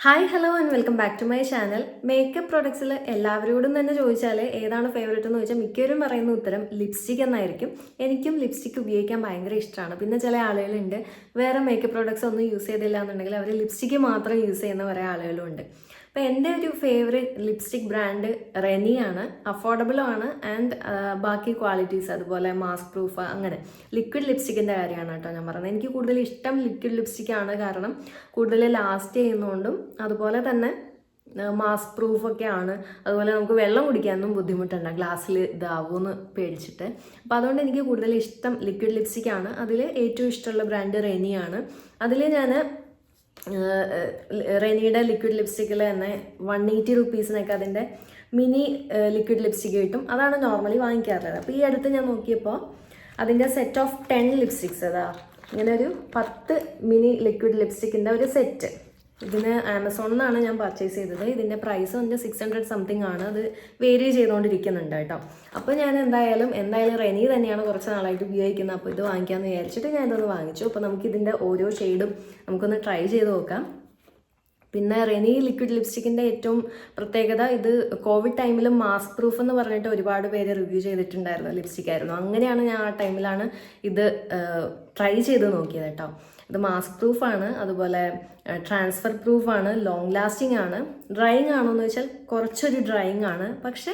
Hi hello and welcome back to my channel. Makeup പ്രൊഡക്ട്സിൽ എല്ലാവരോടും തന്നെ ചോദിച്ചാൽ ഏതാണ് ഫേവറേറ്റ് എന്ന് ചോദിച്ചാൽ മിക്കവരും പറയുന്ന ഉത്തരം ലിപ്സ്റ്റിക് എന്നായിരിക്കും. എനിക്കും ലിപ്സ്റ്റിക് ഉപയോഗിക്കാൻ ഭയങ്കര ഇഷ്ടമാണ്. പിന്നെ ചില ആളുകളുണ്ട് വേറെ മേക്കപ്പ് പ്രോഡക്ട്സ് ഒന്നും യൂസ് ചെയ്തില്ല എന്നുണ്ടെങ്കിൽ അവർ ലിപ്സ്റ്റിക്ക് മാത്രം യൂസ് ചെയ്യുന്ന കുറേ ആളുകളും ഉണ്ട്. അപ്പോൾ എൻ്റെ ഒരു ഫേവറേറ്റ് ലിപ്സ്റ്റിക് ബ്രാൻഡ് റെനിയാണ്. അഫോർഡബിളും ആണ് ആൻഡ് ബാക്കി ക്വാളിറ്റീസ് അതുപോലെ മാസ്ക് പ്രൂഫ് അങ്ങനെ ലിക്വിഡ് ലിപ്സ്റ്റിക്കിൻ്റെ കാര്യമാണ് കേട്ടോ ഞാൻ പറയുന്നത്. എനിക്ക് കൂടുതൽ ഇഷ്ടം ലിക്വിഡ് ലിപ്സ്റ്റിക്കാണ്, കാരണം കൂടുതൽ ലാസ്റ്റ് ചെയ്യുന്നതുകൊണ്ടും അതുപോലെ തന്നെ മാസ്ക് പ്രൂഫൊക്കെ ആണ്. അതുപോലെ നമുക്ക് വെള്ളം കുടിക്കാനൊന്നും ബുദ്ധിമുട്ടുണ്ട്, ഗ്ലാസ്സിൽ ഇതാവുമെന്ന് പേടിച്ചിട്ട്. അപ്പോൾ അതുകൊണ്ട് എനിക്ക് കൂടുതൽ ഇഷ്ടം ലിക്വിഡ് ലിപ്സ്റ്റിക്കാണ്. അതിൽ ഏറ്റവും ഇഷ്ടമുള്ള ബ്രാൻഡ് റെനിയാണ്. അതിൽ ഞാൻ റെനിയുടെ ലിക്വിഡ് ലിപ്സ്റ്റിക്കിൽ തന്നെ 180 റുപ്പീസിനൊക്കെ അതിൻ്റെ മിനി ലിക്വിഡ് ലിപ്സ്റ്റിക്ക് കിട്ടും. അതാണ് നോർമലി വാങ്ങിക്കാറുള്ളത്. അപ്പോൾ ഈ അടുത്ത് ഞാൻ നോക്കിയപ്പോൾ അതിൻ്റെ സെറ്റ് ഓഫ് 10 ലിപ്സ്റ്റിക്സ്, അതാ ഇങ്ങനെ ഒരു 10 മിനി ലിക്വിഡ് ലിപ്സ്റ്റിക്കിൻ്റെ ഒരു സെറ്റ്. ഇതിന് ആമസോണിൽ നിന്നാണ് ഞാൻ പർച്ചേസ് ചെയ്തത്. ഇതിൻ്റെ പ്രൈസ് എൻ്റെ 600 സംതിങ് ആണ്. അത് വേരി ചെയ്തുകൊണ്ടിരിക്കുന്നുണ്ട് കേട്ടോ. അപ്പോൾ ഞാൻ എന്തായാലും റെനി തന്നെയാണ് കുറച്ച് നാളായിട്ട് ഉപയോഗിക്കുന്നത്. അപ്പോൾ ഇത് വാങ്ങിക്കാമെന്ന് വിചാരിച്ചിട്ട് ഞാൻ ഇതൊന്ന് വാങ്ങിച്ചു. അപ്പോൾ നമുക്കിതിൻ്റെ ഓരോ ഷെയ്ഡും നമുക്കൊന്ന് ട്രൈ ചെയ്ത് നോക്കാം. പിന്നെ റെനി ലിക്വിഡ് ലിപ്സ്റ്റിക്കിൻ്റെ ഏറ്റവും പ്രത്യേകത, ഇത് കോവിഡ് ടൈമിൽ മാസ്ക് പ്രൂഫ് എന്ന് പറഞ്ഞിട്ട് ഒരുപാട് പേര് റിവ്യൂ ചെയ്തിട്ടുണ്ടായിരുന്നു ലിപ്സ്റ്റിക് ആയിരുന്നു. അങ്ങനെയാണ് ഞാൻ ആ ടൈമിലാണ് ഇത് ട്രൈ ചെയ്ത് നോക്കിയത് കേട്ടോ. ഇത് മാസ്ക് പ്രൂഫാണ്, അതുപോലെ ട്രാൻസ്ഫർ പ്രൂഫാണ്, ലോങ് ലാസ്റ്റിംഗ് ആണ്. ഡ്രൈയിങ് ആണോ എന്ന് വെച്ചാൽ കുറച്ചൊരു ഡ്രൈയിങ് ആണ്, പക്ഷേ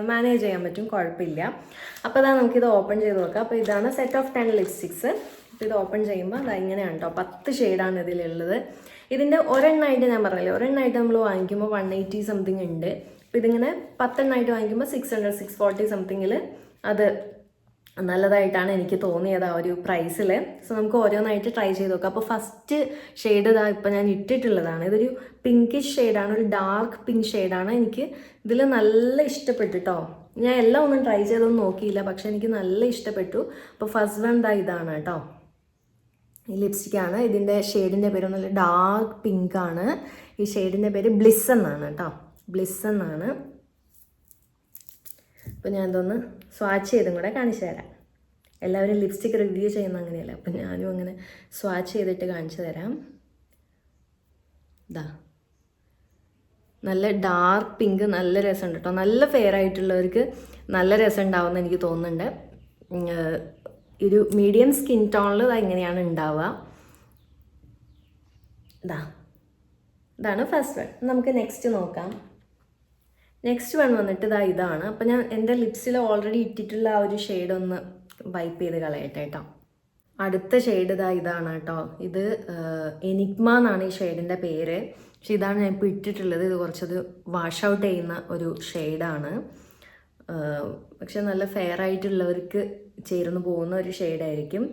മാനേജ് ചെയ്യാൻ പറ്റും, കുഴപ്പമില്ല. അപ്പോൾ അതാ നമുക്കിത് ഓപ്പൺ ചെയ്ത് നോക്കാം. അപ്പോൾ ഇതാണ് സെറ്റ് ഓഫ് 10 ലിപ്സ്റ്റിക്സ്. അപ്പോൾ ഇത് ഓപ്പൺ ചെയ്യുമ്പോൾ അത് ഇങ്ങനെയാണ് കേട്ടോ. 10 ഷെയ്ഡാണ് ഇതിലുള്ളത്. ഇതിൻ്റെ ഒരെണ്ണമായിട്ട് ഞാൻ പറഞ്ഞില്ലേ, ഒരെണ്ണമായിട്ട് നമ്മൾ വാങ്ങിക്കുമ്പോൾ 180 സംതിങ് ഉണ്ട്. അപ്പോൾ ഇതിങ്ങനെ 10 എണ്ണമായിട്ട് വാങ്ങിക്കുമ്പോൾ 640 സംതിങ്ങിൽ അത് നല്ലതായിട്ടാണ് എനിക്ക് തോന്നിയത് ആ ഒരു പ്രൈസിൽ. സോ നമുക്ക് ഓരോന്നായിട്ട് ട്രൈ ചെയ്ത് നോക്കാം. അപ്പോൾ ഫസ്റ്റ് ഷെയ്ഡ് ഇതാ ഇപ്പം ഞാൻ ഇട്ടിട്ടുള്ളതാണ്. ഇതൊരു പിങ്കിഷ് ഷെയ്ഡാണ്, ഒരു ഡാർക്ക് പിങ്ക് ഷെയ്ഡാണ്. എനിക്ക് ഇതിൽ നല്ല ഇഷ്ടപ്പെട്ടു കേട്ടോ. ഞാൻ എല്ലാം ഒന്നും ട്രൈ ചെയ്തൊന്നും നോക്കിയില്ല, പക്ഷെ എനിക്ക് നല്ല ഇഷ്ടപ്പെട്ടു. അപ്പോൾ ഫസ്റ്റ് വൺ ദാ ഇതാണ് കേട്ടോ, ഈ ലിപ്സ്റ്റിക്കാണ്. ഇതിൻ്റെ ഷെയ്ഡിൻ്റെ പേര് നല്ല ഡാർക്ക് പിങ്ക് ആണ്. ഈ ഷെയ്ഡിൻ്റെ പേര് ബ്ലിസ് എന്നാണ് കേട്ടോ, ബ്ലിസ് എന്നാണ്. അപ്പോൾ ഞാൻ ഇതൊന്ന് സ്വാച്ച് ചെയ്തും കൂടെ കാണിച്ചു തരാം. എല്ലാവരും ലിപ്സ്റ്റിക്ക് റിവ്യൂ ചെയ്യുന്ന അങ്ങനെയല്ല, അപ്പം ഞാനും അങ്ങനെ സ്വാച്ച് ചെയ്തിട്ട് കാണിച്ചു തരാം. ഇതാ നല്ല ഡാർക്ക് പിങ്ക്, നല്ല രസമുണ്ട് കേട്ടോ. നല്ല ഫെയർ ആയിട്ടുള്ളവർക്ക് നല്ല രസം ഉണ്ടാവുമെന്ന് എനിക്ക് തോന്നുന്നുണ്ട്. ഒരു മീഡിയം സ്കിൻ ടോണിൽ ഇങ്ങനെയാണ് ഉണ്ടാവുക. ഇതാണ് ഫസ്റ്റ് വൺ. നമുക്ക് നെക്സ്റ്റ് നോക്കാം. നെക്സ്റ്റ് വൺ വന്നിട്ട് ഇതാണ്. അപ്പം ഞാൻ എൻ്റെ ലിപ്സിൽ ഓൾറെഡി ഇട്ടിട്ടുള്ള ആ ഒരു ഷെയ്ഡ് ഒന്ന് വൈപ്പ് ചെയ്ത് കളയട്ടെ കേട്ടോ. അടുത്ത ഷെയ്ഡ് ഇതാണ് കേട്ടോ. ഇത് എനിഗ്മ എന്നാണ് ഈ ഷെയ്ഡിൻ്റെ പേര്. പക്ഷെ ഇതാണ് ഞാൻ ഇപ്പോൾ ഇട്ടിട്ടുള്ളത്. ഇത് കുറച്ചത് വാഷ് ഔട്ട് ചെയ്യുന്ന ഒരു ഷെയ്ഡാണ്. പക്ഷെ നല്ല ഫെയർ ആയിട്ടുള്ളവർക്ക് ചേർന്ന് പോകുന്ന ഒരു ഷെയ്ഡായിരിക്കും.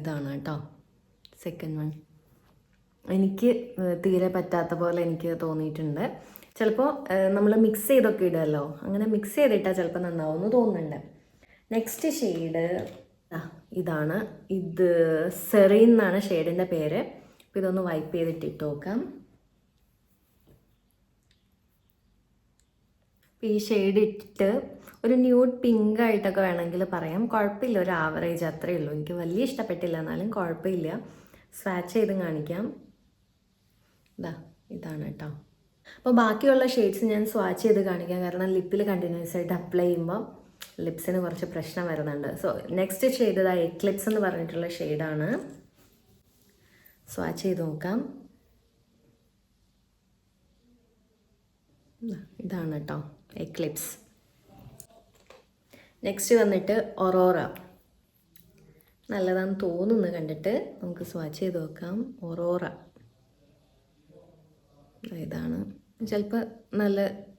ഇതാണ് കേട്ടോ സെക്കൻഡ് വൺ. എനിക്ക് തീരെ പറ്റാത്ത പോലെ എനിക്ക് തോന്നിയിട്ടുണ്ട്. ചിലപ്പോൾ നമ്മൾ മിക്സ് ചെയ്തൊക്കെ ഇടുമല്ലോ, അങ്ങനെ മിക്സ് ചെയ്തിട്ടാൽ ചിലപ്പോൾ നന്നാവുമെന്ന് തോന്നുന്നുണ്ട്. നെക്സ്റ്റ് ഷെയ്ഡ് ഇതാണ്. ഇത് സെറീൻ എന്നാണ് ഷെയ്ഡിൻ്റെ പേര്. അപ്പോൾ ഇതൊന്ന് വൈപ്പ് ചെയ്തിട്ട് ഇട്ട് നോക്കാം. ഈ ഷെയ്ഡ് ഇട്ടിട്ട് ഒരു ന്യൂഡ് പിങ്ക് ആയിട്ടൊക്കെ വേണമെങ്കിൽ പറയാം, കുഴപ്പമില്ല. ഒരു ആവറേജ് അത്രയേ ഉള്ളൂ. എനിക്ക് വലിയ ഇഷ്ടപ്പെട്ടില്ല, എന്നാലും കുഴപ്പമില്ല. സ്വാച്ച് ചെയ്തും കാണിക്കാം. ഇതാണ് കേട്ടോ. അപ്പോൾ ബാക്കിയുള്ള ഷെയ്ഡ്സ് ഞാൻ സ്വാച്ച് ചെയ്ത് കാണിക്കാം, കാരണം ലിപ്പിൽ കണ്ടിന്യൂസ് ആയിട്ട് അപ്ലൈ ചെയ്യുമ്പോൾ ലിപ്സിന് കുറച്ച് പ്രശ്നം വരുന്നുണ്ട്. സോ നെക്സ്റ്റ് ഷെയ്ഡ് എക്ലിപ്സ് എന്ന് പറഞ്ഞിട്ടുള്ള ഷെയ്ഡാണ്. സ്വാച്ച് ചെയ്ത് നോക്കാം. ഇതാണ് കേട്ടോ എക്ലിപ്സ്. നെക്സ്റ്റ് വന്നിട്ട് ഒറോറ. നല്ലതാണെന്ന് തോന്നുന്നു കണ്ടിട്ട്. നമുക്ക് സ്വാച്ച് ചെയ്ത് നോക്കാം. ഒറോറ ഇതാണ്. ചിലപ്പോൾ നല്ല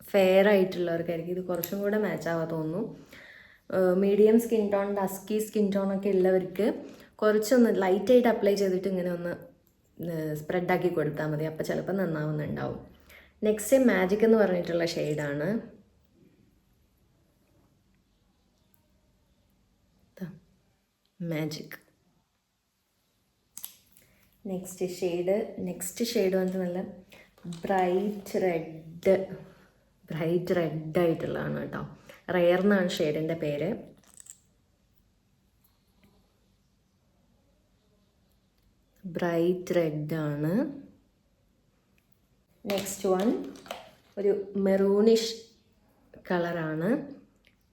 ഫെയർ ആയിട്ടുള്ളവർക്കായിരിക്കും ഇത് കുറച്ചും കൂടെ മാച്ച് ആവാൻ തോന്നുന്നു. Medium skin tone, dusky skin ടോണൊക്കെ ഉള്ളവർക്ക് കുറച്ചൊന്ന് ലൈറ്റായിട്ട് അപ്ലൈ ചെയ്തിട്ട് ഇങ്ങനെ ഒന്ന് സ്പ്രെഡാക്കി കൊടുത്താൽ മതി. അപ്പോൾ ചിലപ്പോൾ നന്നാവുന്നുണ്ടാവും. നെക്സ്റ്റ് മാജിക് എന്ന് പറഞ്ഞിട്ടുള്ള ഷെയ്ഡാണ്. മാജിക്. നെക്സ്റ്റ് ഷെയ്ഡ് വന്നിട്ട് നല്ല ബ്രൈറ്റ് റെഡ് ആയിട്ടുള്ളതാണ് കേട്ടോ. റെയർ എന്നാണ് ഷെയ്ഡിൻ്റെ പേര്. ബ്രൈറ്റ് റെഡാണ്. നെക്സ്റ്റ് വൺ ഒരു മെറൂണിഷ് കളറാണ്.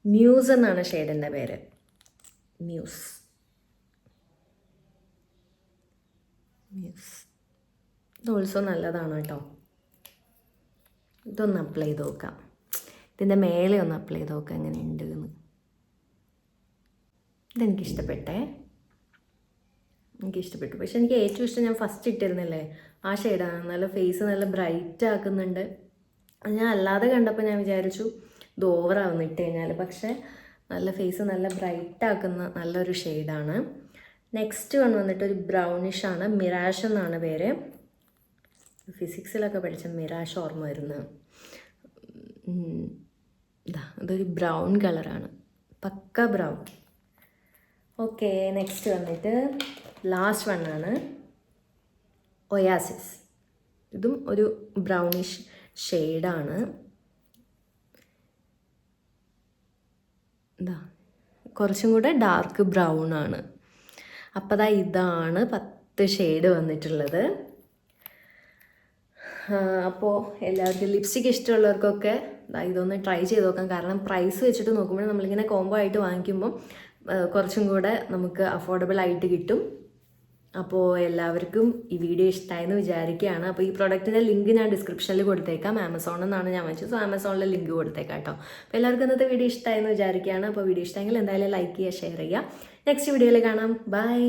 മ്യൂസ് എന്നാണ് ഷെയ്ഡിൻ്റെ പേര്. മ്യൂസ്. ഇത് ഓൾസോ നല്ലതാണ് കേട്ടോ. ഇതൊന്ന് അപ്ലൈ ചെയ്ത് നോക്കാം. ഇതിൻ്റെ മേലെ ഒന്ന് അപ്ലൈ ചെയ്ത് നോക്കാം എങ്ങനെയുണ്ട് എന്ന്. ഇതെനിക്കിഷ്ടപ്പെട്ടേ, എനിക്കിഷ്ടപ്പെട്ടു. പക്ഷെ എനിക്ക് ഏറ്റവും ഇഷ്ടം ഞാൻ ഫസ്റ്റ് ഇട്ടിരുന്നില്ലേ ആ ഷെയ്ഡാണ്. നല്ല ഫേസ് നല്ല ബ്രൈറ്റ് ആക്കുന്നുണ്ട്. ഞാൻ അല്ലാതെ കണ്ടപ്പോൾ ഞാൻ വിചാരിച്ചു ഇത് ഓവറാവുന്നു ഇട്ട് കഴിഞ്ഞാൽ. പക്ഷേ നല്ല ഫേസ് നല്ല ബ്രൈറ്റ് ആക്കുന്ന നല്ലൊരു ഷെയ്ഡാണ്. നെക്സ്റ്റ് വൺ വന്നിട്ട് ഒരു ബ്രൗണിഷ് ആണ്. മിറാഷ് എന്നാണ് പേര്. ഫിസിക്സിലൊക്കെ പഠിച്ച മിറാഷ് ഓർമ്മ വരുന്നത്. ഇതൊരു ബ്രൗൺ കളറാണ്, പക്ക ബ്രൗൺ. ഓക്കെ, നെക്സ്റ്റ് വന്നിട്ട് ലാസ്റ്റ് വണ്ണാണ് ഒയാസിസ്. ഇതും ഒരു ബ്രൗണിഷ് ഷെയ്ഡാണ്. കുറച്ചും കൂടെ ഡാർക്ക് ബ്രൗൺ ആണ്. അപ്പോൾ ഇതാണ് 10 ഷെയ്ഡ് വന്നിട്ടുള്ളത്. അപ്പോൾ എല്ലാവർക്കും ലിപ്സ്റ്റിക് ഇഷ്ടമുള്ളവർക്കൊക്കെ ഇതൊന്ന് ട്രൈ ചെയ്ത് നോക്കാം. കാരണം പ്രൈസ് വെച്ചിട്ട് നോക്കുമ്പോൾ നമ്മളിങ്ങനെ കോംബോ ആയിട്ട് വാങ്ങിക്കുമ്പോൾ കുറച്ചും കൂടെ നമുക്ക് അഫോർഡബിൾ ആയിട്ട് കിട്ടും. അപ്പോൾ എല്ലാവർക്കും ഈ വീഡിയോ ഇഷ്ടമായെന്ന് വിചാരിക്കുകയാണ്. അപ്പോൾ ഈ പ്രോഡക്റ്റിൻ്റെ ലിങ്ക് ഞാൻ ഡിസ്ക്രിപ്ഷനിൽ കൊടുത്തേക്കാം. ആമസോണിൽ നിന്നാണ് ഞാൻ വാങ്ങിച്ചത്. സോ ആമസോണിലെ ലിങ്ക് കൊടുത്തേക്കാം കേട്ടോ. അപ്പോൾ എല്ലാവർക്കും ഇന്നത്തെ വീഡിയോ ഇഷ്ടമായെന്ന് വിചാരിക്കുകയാണ്. അപ്പോൾ വീഡിയോ ഇഷ്ടമെങ്കിൽ എന്തായാലും ലൈക്ക് ചെയ്യുക, ഷെയർ ചെയ്യുക. നെക്സ്റ്റ് വീഡിയോയിൽ കാണാം. ബൈ.